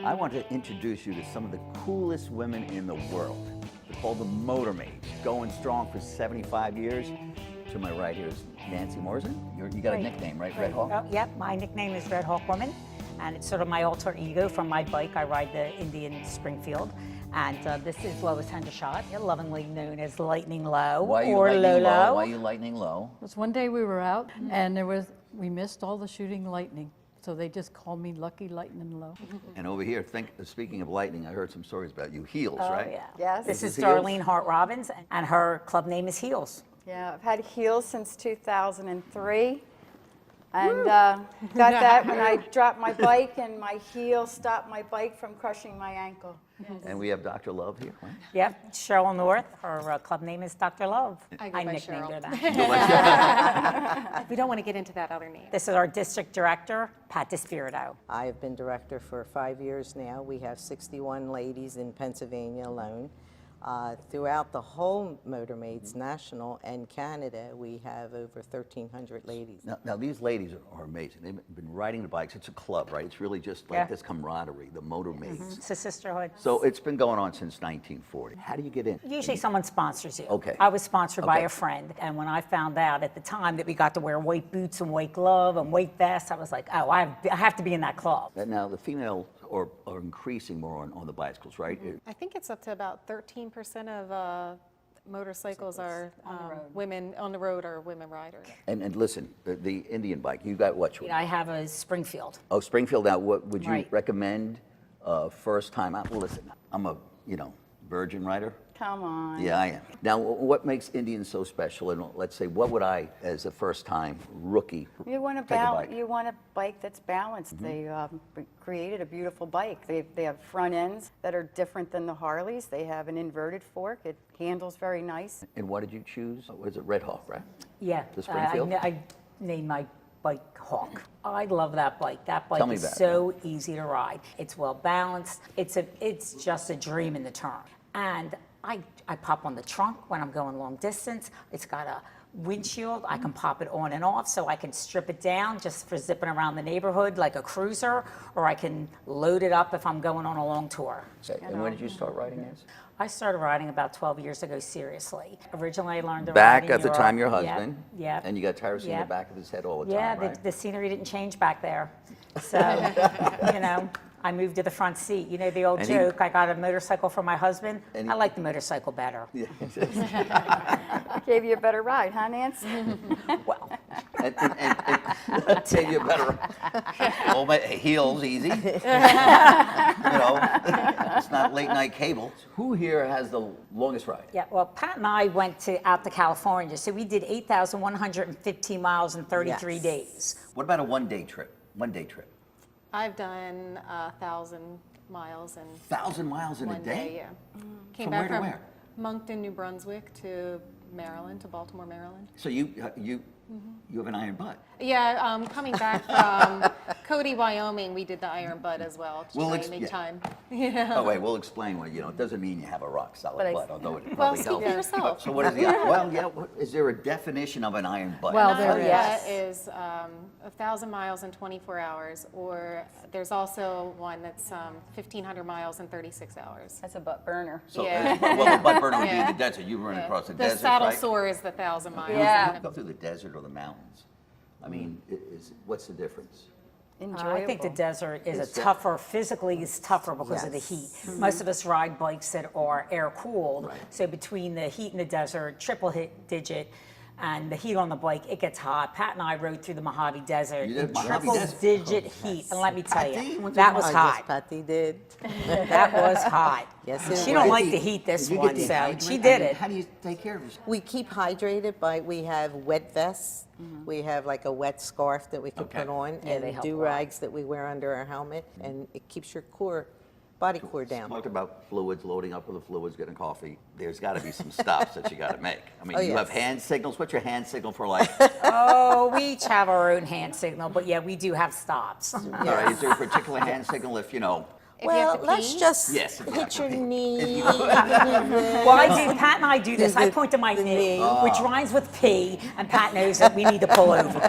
I want to introduce you to some of the coolest women in the world. They're called the Motor Maids, going strong for 75 years. To my right here is Nancy Morrison. You got a nickname, right? Red Hawk? Oh, yep, my nickname is Red Hawk Woman, and it's sort of my alter ego. From my bike, I ride the Indian Springfield. And this is Lois Hendershot, lovingly known as Lightning Low or Lolo. Why are you lightning low? It was one day we were out and we missed all the shooting lightning. So they just called me Lucky Lightning Low. And over here, speaking of lightning, I heard some stories about you. Heels, right? Yeah. Yes. This is Heels? Darlene Hart Robbins, and her club name is Heels. Yeah, I've had heels since 2003. And got that when I dropped my bike and my heel stopped my bike from crushing my ankle. And we have Dr. Love here, right? Yep, Cheryl North. Her club name is Dr. Love. I go by nicknamed Cheryl. her that. We don't want to get into that other name. This is our district director, Pat DeSpirito. I have been director for 5 years now. We have 61 ladies in Pennsylvania alone. Throughout the whole Motor Maids National and Canada, we have over 1,300 ladies. Now these ladies are amazing. They've been riding the bikes. It's a club, right? It's really just like this camaraderie, the Motor Maids. It's a sisterhood. So it's been going on since 1940. How do you get in? Usually someone sponsors you. Okay. I was sponsored by Okay. a friend, and when I found out at the time that we got to wear white boots and white glove and white vest, I was like, oh, I have to be in that club. Now the females are increasing more on the bicycles, right? I think it's up to about 13% of motorcycles are women on the road or women riders. And listen, the Indian bike, you got what? I have a Springfield. Oh, Springfield. Now, what would you Right. recommend first time out? Well, listen, I'm a virgin rider. Come on. Yeah, I am. Now, what makes Indians so special? And let's say, what would I, as a first-time rookie, You want take a bike? you want a bike that's balanced. They created a beautiful bike. They have front ends that are different than the Harleys. They have an inverted fork. It handles very nice. And what did you choose? What is it, Red Hawk, right? Yeah. The Springfield? I named my bike Hawk. I love that bike. That bike Tell me is about it. so easy to ride. It's well balanced. It's just a dream in the turn. And I pop on the trunk when I'm going long distance. It's got a windshield. I can pop it on and off, so I can strip it down just for zipping around the neighborhood like a cruiser, or I can load it up if I'm going on a long tour. Okay. And when did you start riding this? I started riding about 12 years ago, seriously. Originally, I learned to ride Back in at the Europe. time, your Yep, husband. yep, And you got tired of seeing yep. the back of his head all the Yeah, time, right? the scenery didn't change back there. So, I moved to the front seat. You know the old And joke, I got a motorcycle for my husband. And I like the motorcycle better. Yeah. Gave you a better ride, huh, Nance? Well, and take you better. Oh, my heels, easy. It's not late night cable. Who here has the longest ride? yeah, well, Pat and I went out to California, so we did 8,115 miles in 33 Yes. days. What about a one-day trip? One-day trip. I've done 1,000 miles in 1,000 miles in a one day? day. Yeah. Came From back where to from where? Moncton, New Brunswick to Maryland, to Baltimore, Maryland. So you have an iron butt. Yeah, coming back from Cody, Wyoming, we did the Iron Butt as well to Well, try ex- and make yeah. time. Oh wait, we'll explain what it doesn't mean you have a rock solid But I- butt, although it Well, probably speak helps. for yourself. So what is the is there a definition of an iron butt? Well, An there Iron is. Butt is 1,000 miles in 24 hours, or there's also one that's 1,500 miles in 36 hours. That's a butt burner. So, Yeah. well, the butt burner would be in Yeah. the desert. You run across the The desert, saddle right? sore is the 1,000 miles. Yeah. Go through the desert or the mountains. I mean, what's the difference? Enjoyable. I think the desert is It's a tougher, physically is tougher because of the Yes. heat. Most of us ride bikes that are air cooled, so between the heat in the desert, triple hit digit, and the heat on the bike, it gets hot. Pat and I rode through the Mojave Desert You did in Mojave triple Desert? digit heat, and let me tell Patty, you, went to that was Yes, hot. Patty did. That was hot. Yes, it She don't was. like the heat this Did you one, get so dehydrated? she I did mean, it. How do you take care of yourself? We keep hydrated we have wet vests. We have like a wet scarf that we can Okay. put on, Yeah, they and help a lot. do-rags that we wear under our helmet, and it keeps your body core down. Talked about fluids, loading up with the fluids, getting coffee. There's got to be some stops that you got to make. I mean, Oh, you have yes. hand signals. What's your hand signal for like? Oh, we each have our own hand signal, but yeah, we do have stops. All right, is there a particular hand signal if If you have Well, to let's pee? just Yes, hit exactly. your knee. Well, I do. Pat and I do this. I point to my knee, knee. which rhymes with P, and Pat knows that we need to pull over.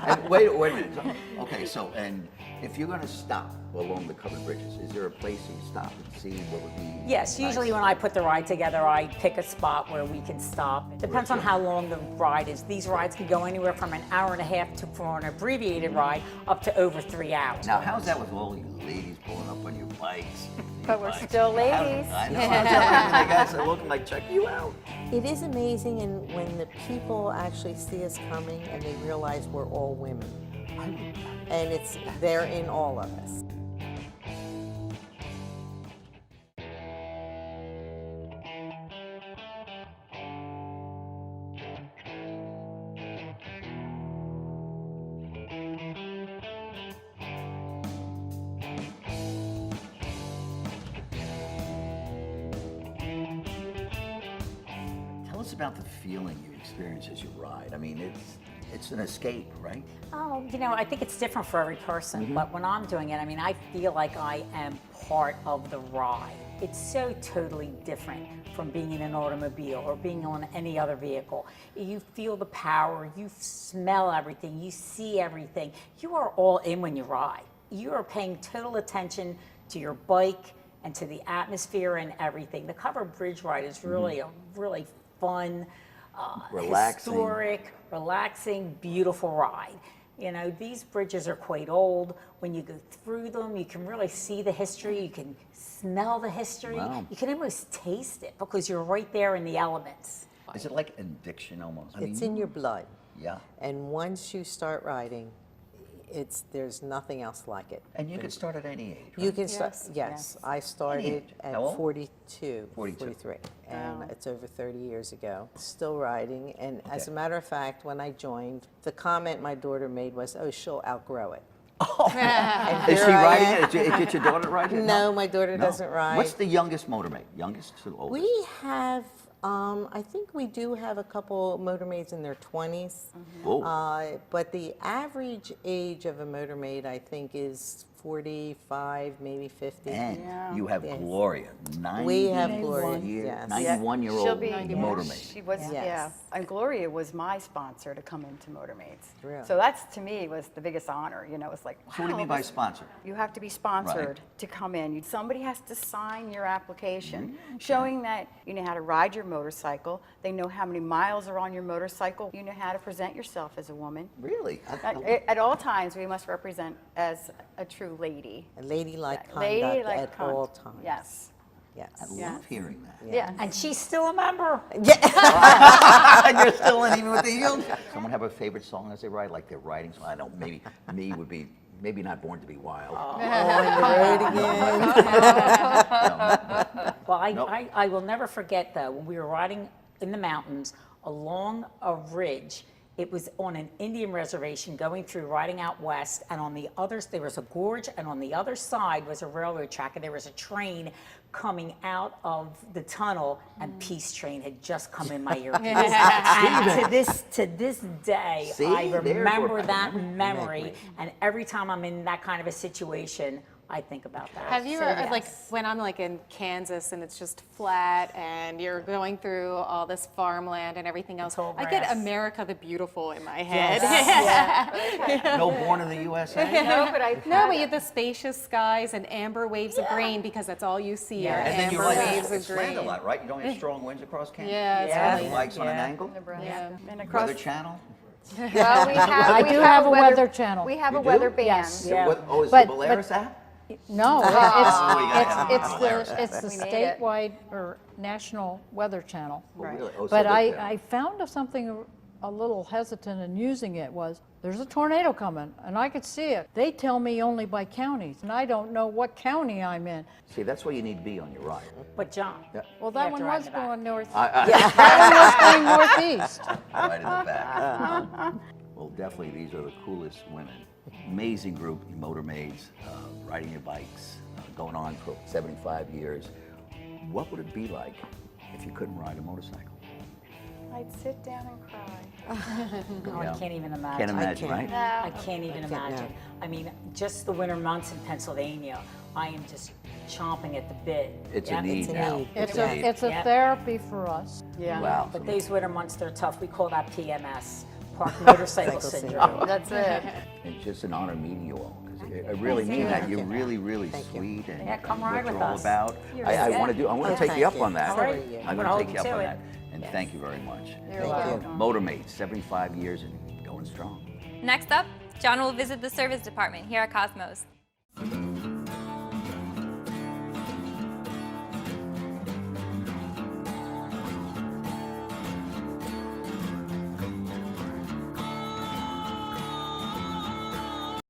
And wait a minute. Okay, so, and if you're going to stop along the covered bridges, is there a place you stop and see what would be? Yes, usually when I put the ride together, I pick a spot where we can stop. It depends on how long the ride is. These rides can go anywhere from an hour and a half to, for an abbreviated ride, up to over 3 hours. Now, how's that with all you ladies pulling up on your bikes? But we're still ladies. I know. The guys are looking like, check you out. It is amazing and when the people actually see us coming and they realize we're all women. And they're in all of us. Tell us about the feeling you experience as you ride. I mean, it's an escape, right? Oh, you know, I think it's different for every person, but when I'm doing it, I mean, I feel like I am part of the ride. It's so totally different from being in an automobile or being on any other vehicle. You feel the power, you smell everything, you see everything. You are all in when you ride. You are paying total attention to your bike and to the atmosphere and everything. The covered bridge ride is really a really fun, Relaxing. historic, relaxing, beautiful ride. You know, these bridges are quite old. When you go through them, you can really see the history. You can smell the history. Wow. You can almost taste it because you're right there in the elements. Is it like addiction almost? I It's mean, in your blood. Yeah. And once you start riding, there's nothing else like it. And you could start at any age, right? You can start, Yes, yes. yes. I started How at old? 42, 42. 43, and Wow. it's over 30 years ago. Still riding, and as Okay. a matter of fact, when I joined, the comment my daughter made was, "Oh, she'll outgrow it." Is she Here I riding am. it? Is your daughter riding it? No, my daughter No? doesn't ride. What's the youngest Motor Maid? Youngest to oldest? We have, I think we do have a couple Motor Maids in their 20s. Whoa. But the average age of a Motor Maid, I think, is 45, maybe 50. And Yeah. you have Yes. Gloria, 91 We have Gloria, yes. 91-year-old She'll be, Motor Maid. She was, Yes. yeah. And Gloria was my sponsor to come into Motor Maids. Really? So that's, to me, was the biggest honor. You know, it's like, wow. So what do you mean by sponsor? You have to be sponsored to come in. Somebody has to sign your application showing that you know how to ride your motorcycle. They know how many miles are on your motorcycle. You know how to present yourself as a woman. Really? At all times, we must represent as a true lady. A ladylike conduct Ladylike at conduct. all times. Yes. Yes. I love Yes. hearing that. Yeah. And she's still a member. You're still in even with the heels. Someone have a favorite song as they ride, like their riding song? I know, maybe me would be, maybe not Born to be Wild. On the road again. Well, Nope. I will never forget though, when we were riding in the mountains along a ridge. It was on an Indian reservation going through, riding out west, and on the others, there was a gorge, and on the other side was a railroad track, and there was a train coming out of the tunnel, and Peace Train had just come in my earpiece. And to this day, See? I There remember we're- that memory. memory, and every time I'm in that kind of a situation, I think about that. Have you So, ever, like, yes. when I'm like in Kansas and it's just flat and you're going through all this farmland and everything else, all I get grass. America the Beautiful in my head. No Born in the USA? No, but I No, but you have the spacious skies and amber waves of green because that's all you see are And then you amber like waves it's of land a green. lot, right? You don't have strong winds across Kansas? Yeah, it's Yeah. really, Bikes on an Yeah. angle? yeah. And across, Weather Channel? well, we have, I we do have a weather channel. We have You a do? weather band. Yes. Yeah. What, oh, is But- the Bolaris app? No, we gotta it's have the We need it. statewide or national weather channel. Oh, really? Oh, so But they- I found something a little hesitant in using it was, there's a tornado coming, and I could see it. They tell me only by counties, and I don't know what county I'm in. See, that's where you need to be on your ride. But John, Yeah. Well, You that have one to ride was in the back. going north. I- That one was going northeast. right in the back. Well, definitely, these are the coolest women. Amazing group, Motor Maids, riding your bikes, going on for 75 years. What would it be like if you couldn't ride a motorcycle? I'd sit down and cry. oh, Yeah. I can't even imagine. Can't imagine, can't. right? No. I can't even can't, imagine. no. I mean, just the winter months in Pennsylvania, I am just chomping at the bit. It's Yeah, a need a now. need. It's a need. a Yeah. therapy for us. Yeah. Wow. But those winter months, they're tough. We call that PMS. park motorcycle Cycle syndrome. That's it. It's just an honor meeting you all. 'Cause I really mean that. You're really, really Thank you. sweet and Yeah, come what ride you're with all us. about. You're I good. want to Oh, take you up thank on that. you. All right. I'm I'm gonna going to hold take you you up to on it. that. And thank you very much. You're Thank welcome. you. Motor Maids, 75 years and going strong. Next up, John will visit the service department here at Cosmos.